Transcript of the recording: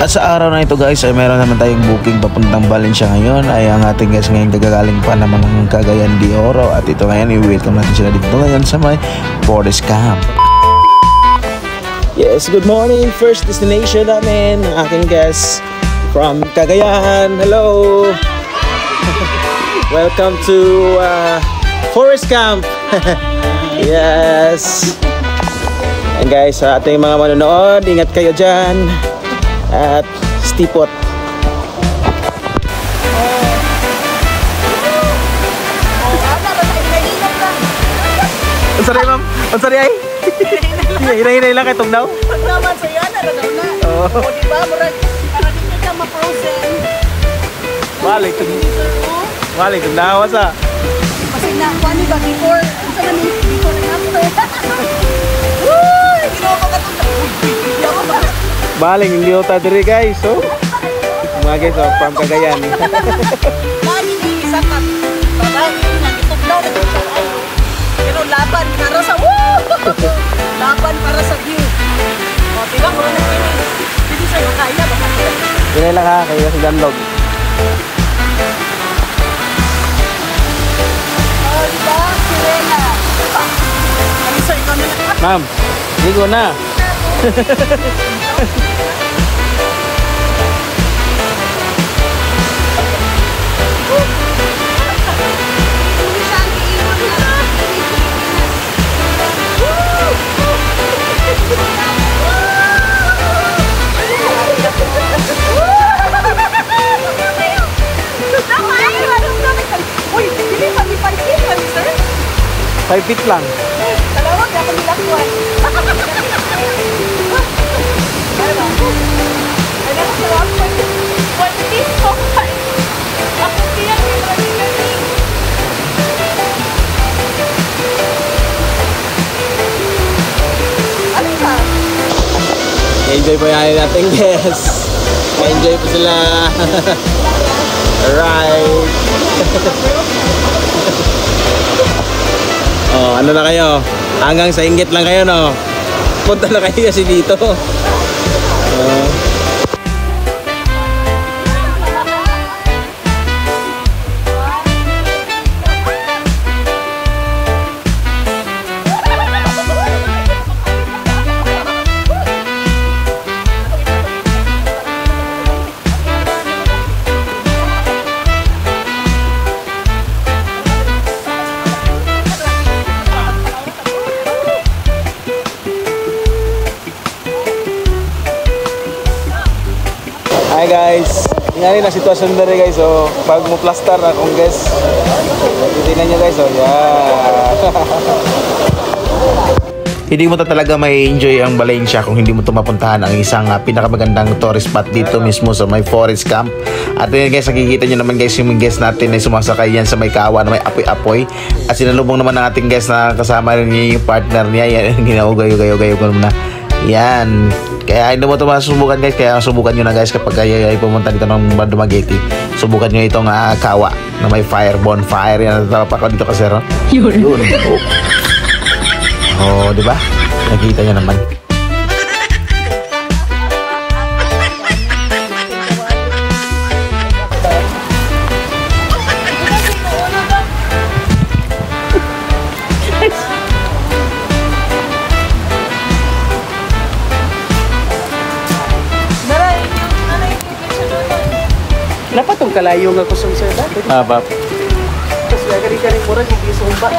At sa araw na ito guys ay meron naman tayong booking papuntang Valencia ngayon. Ay ang ating guys ngayon gagaling pa naman ng Cagayan de Oro. At ito ngayon i-welcome natin sila dito ngayon sa may Forest Camp. Yes, good morning. First destination namin ng aking guest from Cagayan. Hello! Welcome to Forest Camp. Yes. And guys, sa ating mga manonood, ingat kayo dyan. At stipot. Ang saray ma'am? Ang saray ay? Hinay-hinay lang itong daw? Pag naman sa'yo, daw na. O diba, murag, parang hindi ka ma-frozen. Balik itong daw, asa? Kasi nakuha ni ba before? Ang sa namin, before and after. Woo! Ginawa ko katong hindi ako ba? Baling, hindi ko tadiri guys, so mga guys, from Cagayan. Lagi ni isa ka. Lagi nagitog daw, nagitog ay. Pero laban para sa woo! Laban para sa view. O, diba kung ano hindi sa'yo kaya ba? Pinay lang ha, kayo si Danlog. O, diba? Sirena. Ano sa'yo ikaw na? Ma'am, ligo na. Uy, hindi pa ni pansin kami, sir. 5 feet lang. Talawag na kami lakwan. Enjoy po yan natin guys. Enjoy po sila. Alright. Oh, ano na kayo? Hanggang sa inggit lang kayo, no? Punta na kayo kasi dito. Hi guys, nangyari na sitwasyon na rin guys, so pag mo plaster na kung guys, titignan nyo guys, so yeah. Hindi mo talaga may enjoy ang Valencia kung hindi mo ito mapuntahan ang isang pinakamagandang tourist spot dito mismo sa may Forest Camp. At yun guys, nakikita nyo naman guys yung guest natin ay sumasakay yan sa may kawa na may apoy-apoy. At sinalubong naman ng ating guest na kasama rin yung partner niya, yan, ginaugayo-gayo ko na. Yan. Kaya hindi mo ito masubukan guys. Kaya subukan nyo na guys kapag kayo ay pumunta dito ng Dumaguete. Subukan nyo itong kawa na may fire, bonfire. Yan, natapak ko dito kasi ron. Yun. Oh, diba? Nakita nyo naman. Dapat itong kalayo nga kusong sa'yo dati. Bab. Tapos gagari ka rin mura, hindi sumba.